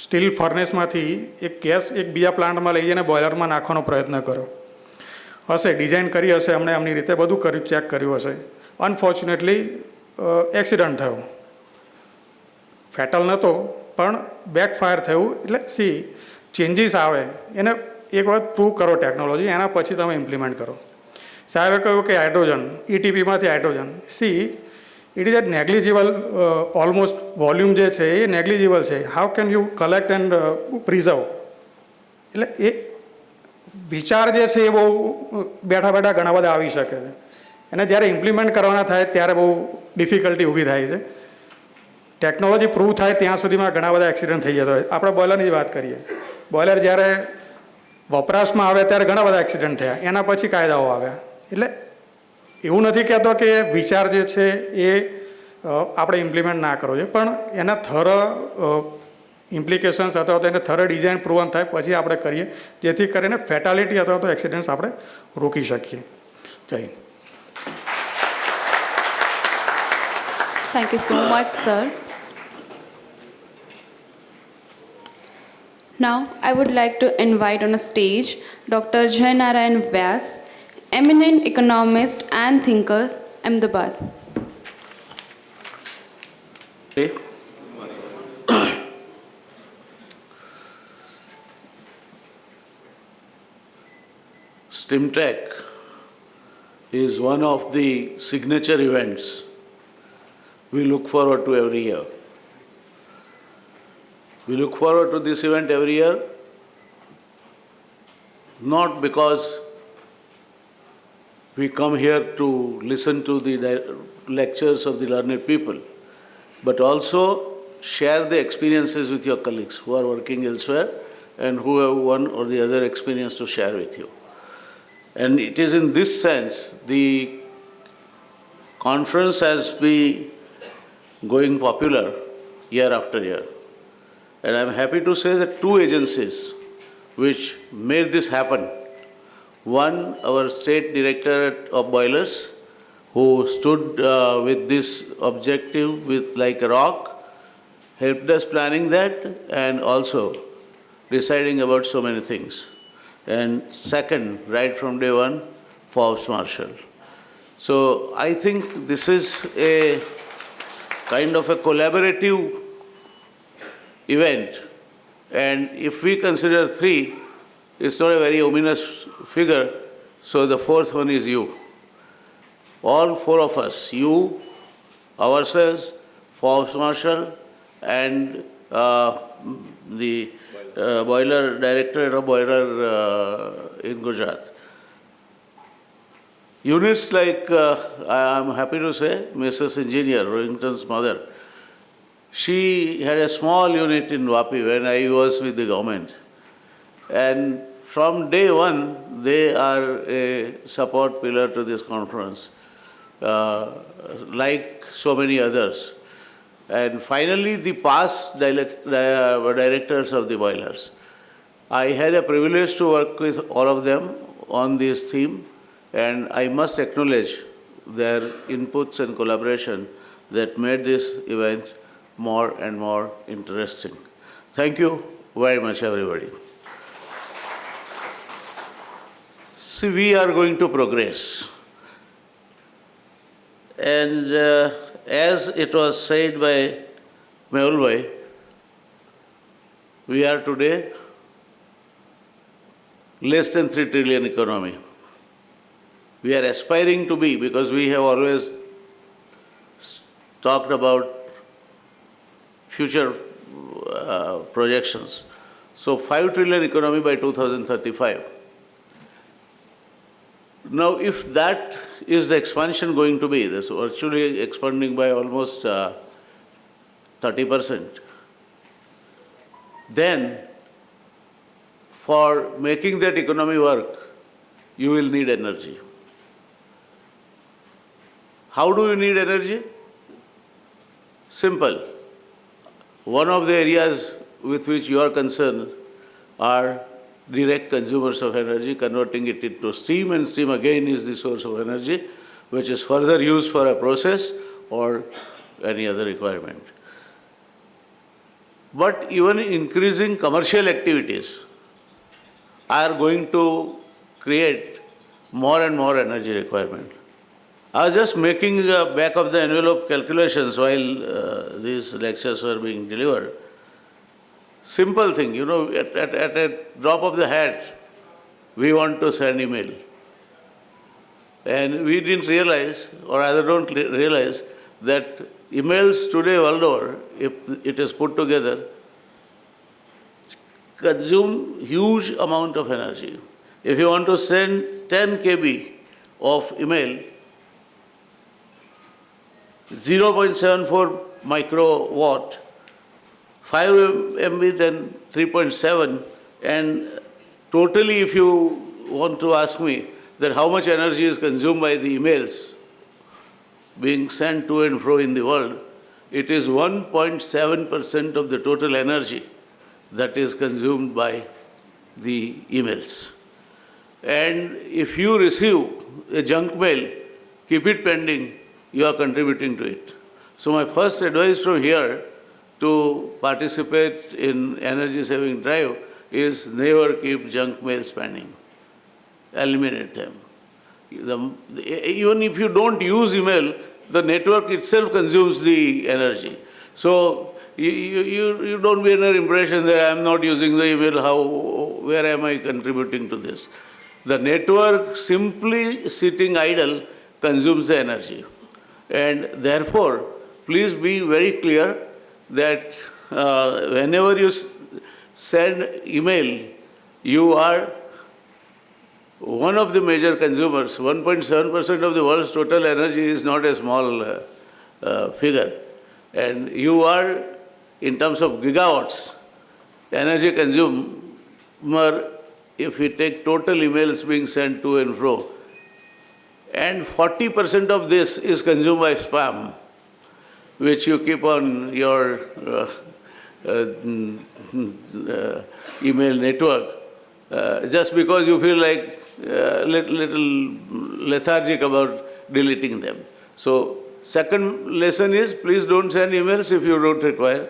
Speaker 4: સ્ટીલ ફર્નેસમાંથી એક ગેસ એક બીજા પ્લાન્ટમાં લઈ જઈને બોઇલરમાં નાખવાનો પ્રયત્ન કર્યો હશે, ડિઝાઇન કરી હશે, એમણે એમની રીતે બધું કર્યું, ચેક કર્યું હશે. અનફોર્ચ્યુનેટલી એક્સિડન્ટ થયો. ફેટલ નહોતો પણ બેકફાયર થયું. એટલે ચેન્જીસ આવે એને એક વખત પ્રૂવ કરો ટેકનોલોજી, એના પછી તમે ઇમ્પ્લિમેન્ટ કરો. સાહેબે કહ્યું કે હાઇડ્રોજન, ઇટીપીમાંથી hydrogen, it is a negligible almost volume જે છે એ નેગ્લિજિબલ છે. How can you collect and preserve? એટલે એ વિચાર જે છે એ બહુ બેઠા બેઠા ઘણા બધા આવી શકે છે, અને જ્યારે ઇમ્પ્લિમેન્ટ કરવાના થાય ત્યારે બહુ ડિફિકલ્ટી ઊભી થાય છે. ટેકનોલોજી પ્રૂવ થાય ત્યાં સુધીમાં ઘણા બધા એક્સિડન્ટ થઈ જતા હોય. આપણે બોઇલરની જ વાત કરીએ. બોઇલર જ્યારે વપરાશમાં આવે ત્યારે ઘણા બધા એક્સિડન્ટ થયા, એના પછી કાયદાઓ આવ્યા. એટલે એવું નથી કહેતો કે વિચાર જે છે એ આપણે ઇમ્પ્લિમેન્ટ ના કરવો જોઈએ, પણ એના થર ઇમ્પ્લિકેશન્સ અથવા તો એને થર ડિઝાઇન પ્રૂવન થાય પછી આપણે કરીએ, જેથી કરીને ફેટાલિટી અથવા તો એક્સિડન્ટ્સ આપણે રોકી શકીએ. જય Hind.
Speaker 2: Thank you so much, sir. Now, I would like to invite on a stage Dr. Jayanarayan Vyas, eminent economist and thinker, Ahmedabad.
Speaker 6: Steamtech is one of the signature events we look forward to every year. We look forward to this event every year not because we come here to listen to the lectures of the learned people, but also share the experiences with your colleagues who are working elsewhere and who have one or the other experience to share with you. And it is in this sense the conference has been going popular year after year. And I'm happy to say that two agencies which made this happen. One, our state directorate of boilers, who stood with this objective with like a rock, helped us planning that and also deciding about so many things. And second, right from day one, Forbes Marshall. So I think this is a kind of a collaborative event, and if we consider three, it's not a very ominous figure, so the fourth one is you. All four of us, you, ourselves, Forbes Marshall, and the boiler director of boiler in Gujarat. Units like, I'm happy to say, Mrs. Engineer, Rohington's mother, she had a small unit in Vapi when I was with the government. And from day one, they are a support pillar to this conference, like so many others. And finally, the past directors of the boilers. I had a privilege to work with all of them on this theme, and I must acknowledge their inputs and collaboration that made this event more and more interesting. Thank you very much, everybody. See, we are going to progress. And as it was said by Mehul Bhai, we are today less than 3 trillion economy. We are aspiring to be, because we have always talked about future projections. So 5 trillion economy by 2035. Now, if that is the expansion going to be, this virtually expanding by almost 30%, then for making that economy work, you will need energy. How do you need energy? Simple. One of the areas with which you are concerned are direct consumers of energy, converting it into steam, and steam again is the source of energy, which is further used for a process or any other requirement. But even increasing commercial activities are going to create more and more energy requirement. I was just making back of the envelope calculations while these lectures were being delivered. Simple thing, at a drop of the hat, we want to send email. And we didn't realize, or rather don't realize, that emails today world over, if it is put together, consume huge amount of energy. If you want to send 10 kb of email, 0.74 microwatt, 5 MB then 3.7, and totally if you want to ask me that how much energy is consumed by the emails being sent to and fro in the world, it is 1.7% of the total energy that is consumed by the emails. And if you receive a junk mail, keep it pending, you are contributing to it. So my first advice from here to participate in energy saving drive is never keep junk mails pending. Eliminate them. Even if you don't use email, the network itself consumes the energy. So you don't be under impression that I am not using the email, where am I contributing to this? The network simply sitting idle consumes the energy. And therefore, please be very clear that whenever you send email, you are one of the major consumers. 1.7% of the world's total energy is not a small figure. And you are, in terms of gigawatts, energy consumer, if we take total emails being sent to and fro, and 40% of this is consumed by spam, which you keep on your email network, just because you feel like little lethargic about deleting them. So second lesson is, please don't send emails if you don't require.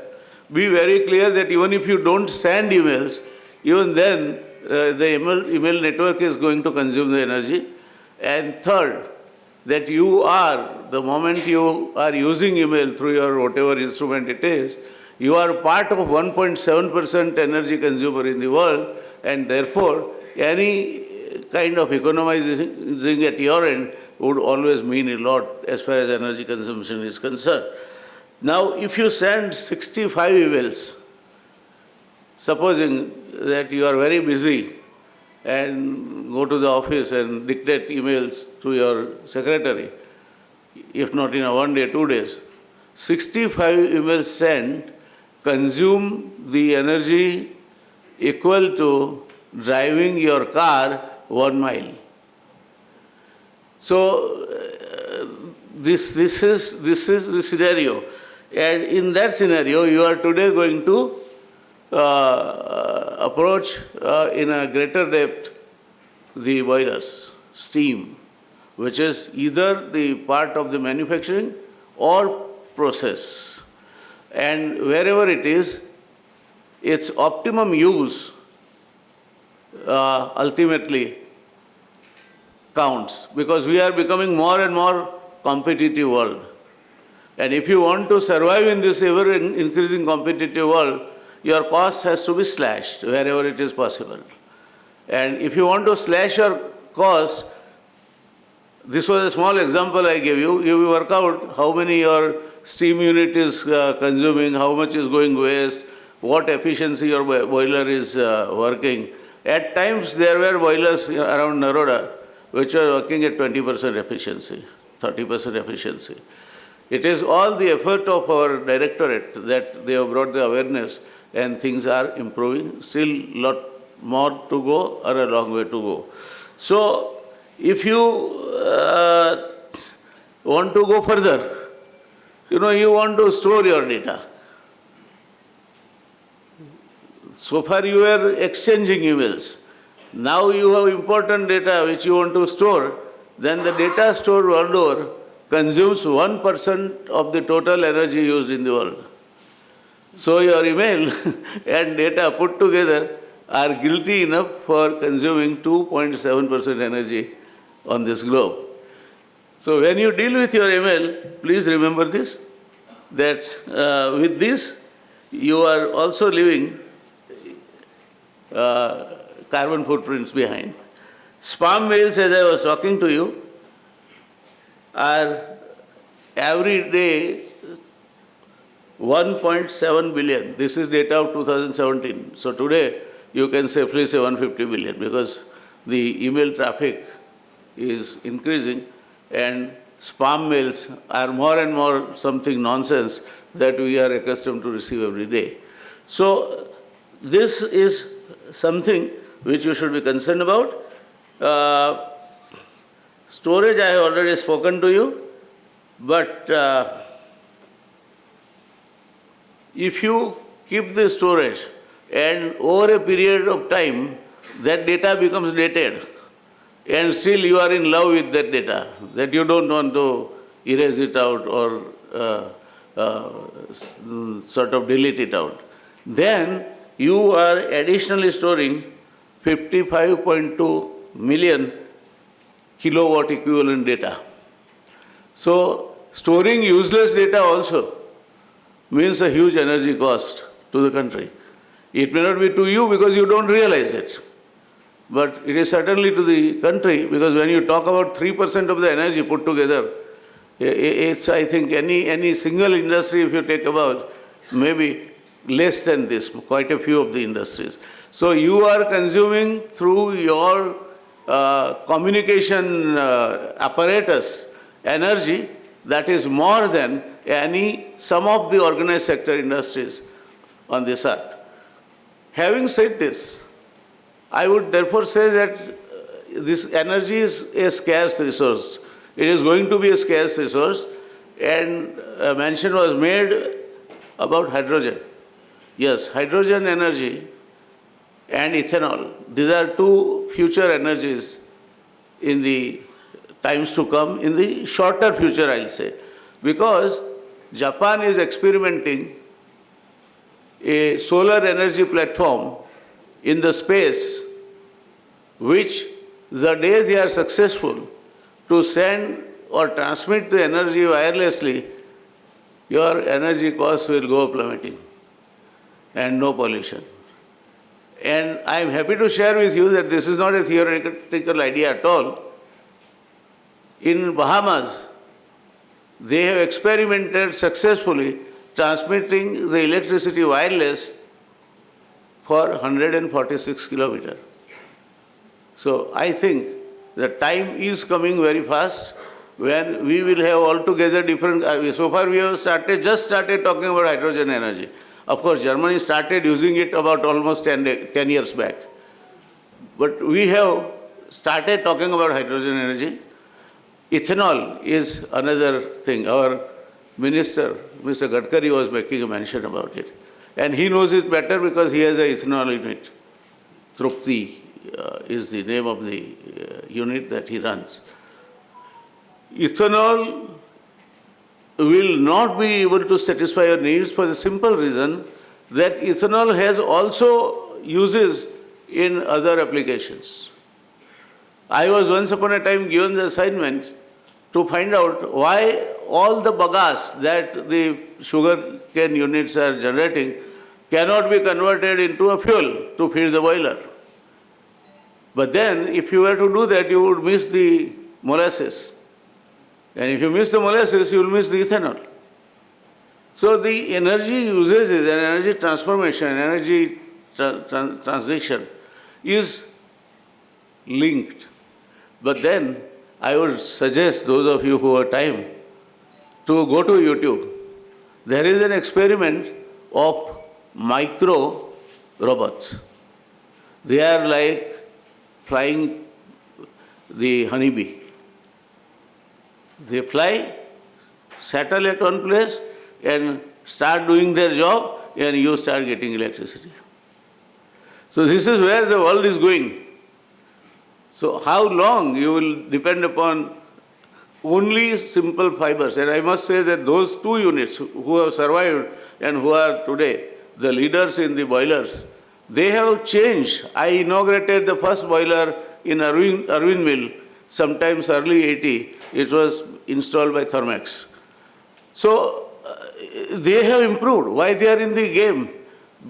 Speaker 6: Be very clear that even if you don't send emails, even then the email network is going to consume the energy. And third, that you are, the moment you are using email through your whatever instrument it is, you are part of 1.7% energy consumer in the world, and therefore any kind of economizing at your end would always mean a lot as far as energy consumption is concerned. Now, if you send 65 emails, supposing that you are very busy and go to the office and dictate emails to your secretary, if not in a 1 day, 2 days, 65 emails sent consume the energy equal to driving your car 1 mile. So this is the scenario, and in that scenario, you are today going to approach in a greater depth the boilers, steam, which is either the part of the manufacturing or process. And wherever it is, its optimum use ultimately counts, because we are becoming more and more competitive world. And if you want to survive in this ever increasing competitive world, your cost has to be slashed wherever it is possible. And if you want to slash your cost, this was a small example I gave you. You work out how many your steam unit is consuming, how much is going waste, what efficiency your boiler is working. At times there were boilers around Naroda which were working at 20% efficiency, 30% efficiency. It is all the effort of our directorate that they have brought the awareness and things are improving. Still lot more to go or a long way to go. So if you want to go further, you want to store your data. So far you were exchanging emails. Now you have important data which you want to store, then the data stored world over consumes 1% of the total energy used in the world. So your email and data put together are guilty enough for consuming 2.7% energy on this globe. So when you deal with your email, please remember this, that with this you are also leaving carbon footprints behind. Spam mails, as I was talking to you, are every day 1.7 billion. This is data of 2017. So today you can safely say 150 billion because the email traffic is increasing and spam mails are more and more something nonsense that we are accustomed to receive every day. So this is something which you should be concerned about. Storage, I have already spoken to you, but if you keep the storage and over a period of time, that data becomes dated and still you are in love with that data, that you don't want to erase it out or sort of delete it out, then you are additionally storing 55.2 million kilowatt equivalent data. So storing useless data also means a huge energy cost to the country. It may not be to you because you don't realize it, but it is certainly to the country because when you talk about 3% of the energy put together, it's, I think, any single industry if you take about, maybe less than this, quite a few of the industries. So you are consuming through your communication apparatus energy that is more than some of the organized sector industries on this earth. Having said this, I would therefore say that this energy is a scarce resource. It is going to be a scarce resource, and a mention was made about hydrogen. Yes, hydrogen energy and ethanol, these are two future energies in the times to come, in the shorter future, I'll say. Because Japan is experimenting a solar energy platform in the space, which the day they are successful to send or transmit the energy wirelessly, your energy costs will go plummeting and no pollution. And I am happy to share with you that this is not a theoretical idea at all. In Bahamas, they have experimented successfully transmitting the electricity wireless for 146 kilometers. So I think the time is coming very fast when we will have altogether different. So far we have just started talking about hydrogen energy. Of course, Germany started using it about almost 10 years back. But we have started talking about hydrogen energy. Ethanol is another thing. Our minister, Mr. Gadkari, was making a mention about it. And he knows it better because he has an ethanol unit. Trupti is the name of the unit that he runs. Ethanol will not be able to satisfy your needs for the simple reason that ethanol has also uses in other applications. I was once upon a time given the assignment to find out why all the bagasse that the sugar cane units are generating cannot be converted into a fuel to feed the boiler. But then, if you were to do that, you would miss the molasses. And if you miss the molasses, you will miss the ethanol. So the energy usages and energy transformation, energy transition is linked. But then I would suggest those of you who have time to go to YouTube. There is an experiment of micro robots. They are like flying the honeybee. They fly, settle at one place, and start doing their job, and you start getting electricity. So this is where the world is going. So how long you will depend upon only simple fibers. And I must say that those two units who have survived and who are today the leaders in the boilers, they have changed. I inaugurated the first boiler in Arvind Mill, sometimes early 80. It was installed by Thermax. So they have improved. Why they are in the game?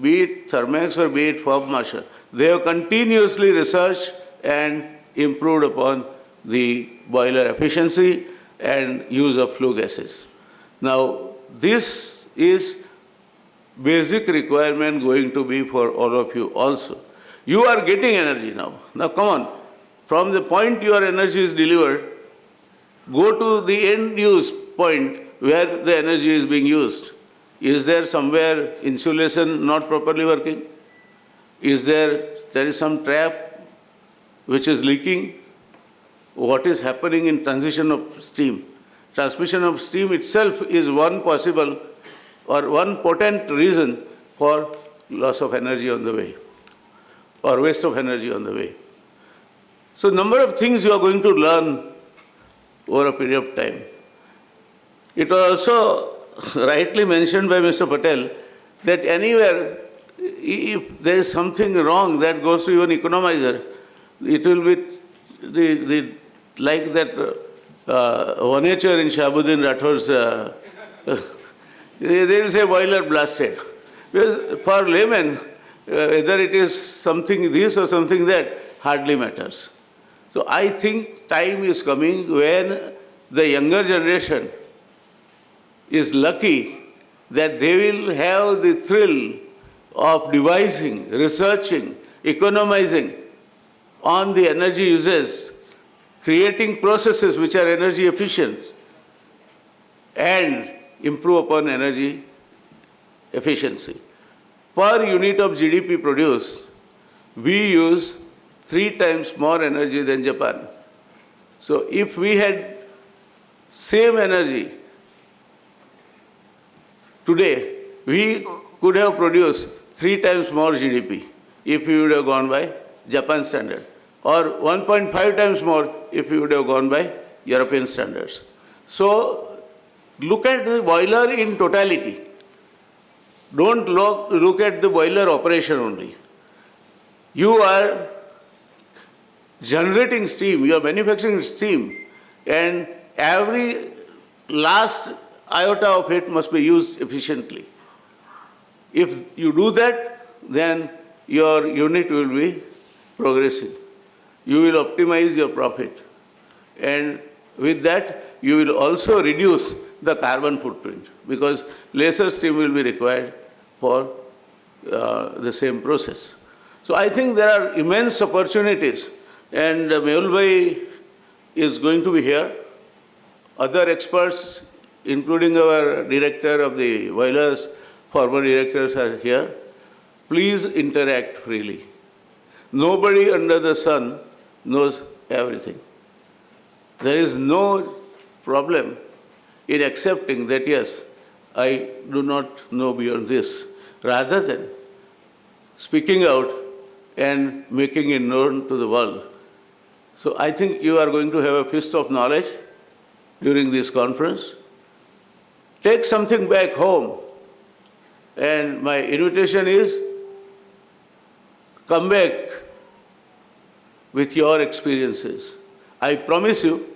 Speaker 6: Be it Thermax or be it Fob Marshall. They have continuously researched and improved upon the boiler efficiency and use of flue gases. Now, this is basic requirement going to be for all of you also. You are getting energy now. Now, come on. From the point your energy is delivered, go to the end use point where the energy is being used. Is there somewhere insulation not properly working? There is some trap which is leaking? What is happening in transition of steam? Transmission of steam itself is one possible or one potent reason for loss of energy on the way or waste of energy on the way. So number of things you are going to learn over a period of time. It was also rightly mentioned by Mr. Patel that anywhere, if there is something wrong that goes to even economizer, it will be like that furniture in Shahabuddin Rathod's, they will say boiler blasted. Because for laymen, whether it is something this or something that, hardly matters. So I think time is coming when the younger generation is lucky that they will have the thrill of devising, researching, economizing on the energy uses, creating processes which are energy efficient, and improve upon energy efficiency. Per unit of GDP produced, we use 3 times more energy than Japan. So if we had same energy today, we could have produced 3 times more GDP if we would have gone by Japan standard, or 1.5 times more if we would have gone by European standards. So look at the boiler in totality. Don't look at the boiler operation only. You are generating steam, you are manufacturing steam, and every last iota of it must be used efficiently. If you do that, then your unit will be progressing. You will optimize your profit. And with that, you will also reduce the carbon footprint because lesser steam will be required for the same process. So I think there are immense opportunities, and Mehul Bhai is going to be here. Other experts, including our director of the boilers, former directors are here. Please interact freely. Nobody under the sun knows everything. There is no problem in accepting that, yes, I do not know beyond this, rather than speaking out and making it known to the world. So I think you are going to have a feast of knowledge during this conference. Take something back home. And my invitation is, come back with your experiences. I promise you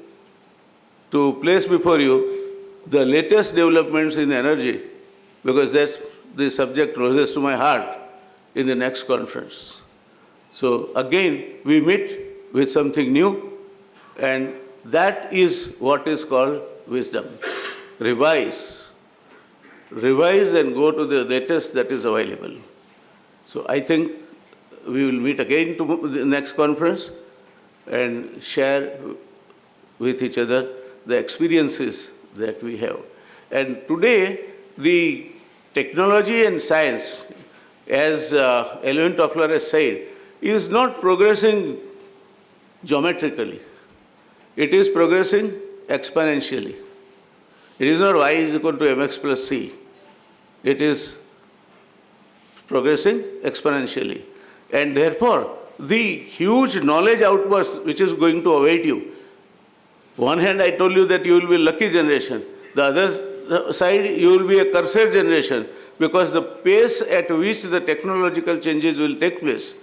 Speaker 6: to place before you the latest developments in energy, because that's the subject closest to my heart in the next conference. So again, we meet with something new, and that is what is called wisdom. Revise. Revise and go to the latest that is available. So I think we will meet again to the next conference and share with each other the experiences that we have. And today, the technology and science, as Element Toffler has said, is not progressing geometrically. It is progressing exponentially. It is not y is equal to mx plus c. It is progressing exponentially. And therefore, the huge knowledge outburst which is going to await you. One hand, I told you that you will be lucky generation. The other side, you will be a cursed generation, because the pace at which the technological changes will take place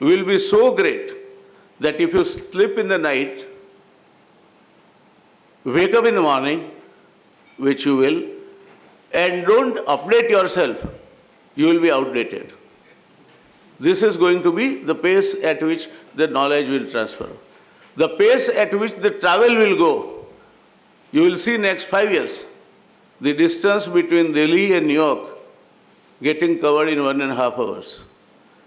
Speaker 6: will be so great that if you sleep in the night, wake up in the morning, which you will, and don't update yourself, you will be outdated. This is going to be the pace at which the knowledge will transfer. The pace at which the travel will go. You will see next 5 years, the distance between Delhi and New York getting covered in 1.5 hours.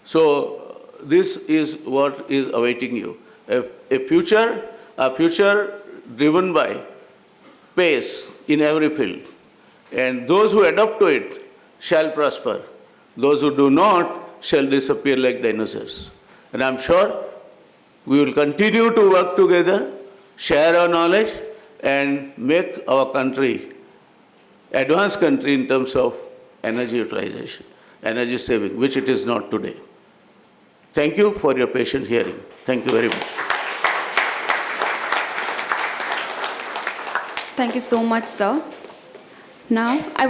Speaker 6: So this is what is awaiting you. A future driven by pace in every field. And those who adapt to it shall prosper. Those who do not shall disappear like dinosaurs. And I'm sure we will continue to work together, share our knowledge, and make our country advanced country in terms of energy utilization, energy saving, which it is not today. Thank you for your patient hearing. Thank you very much.
Speaker 2: Thank you so much, sir. Now, I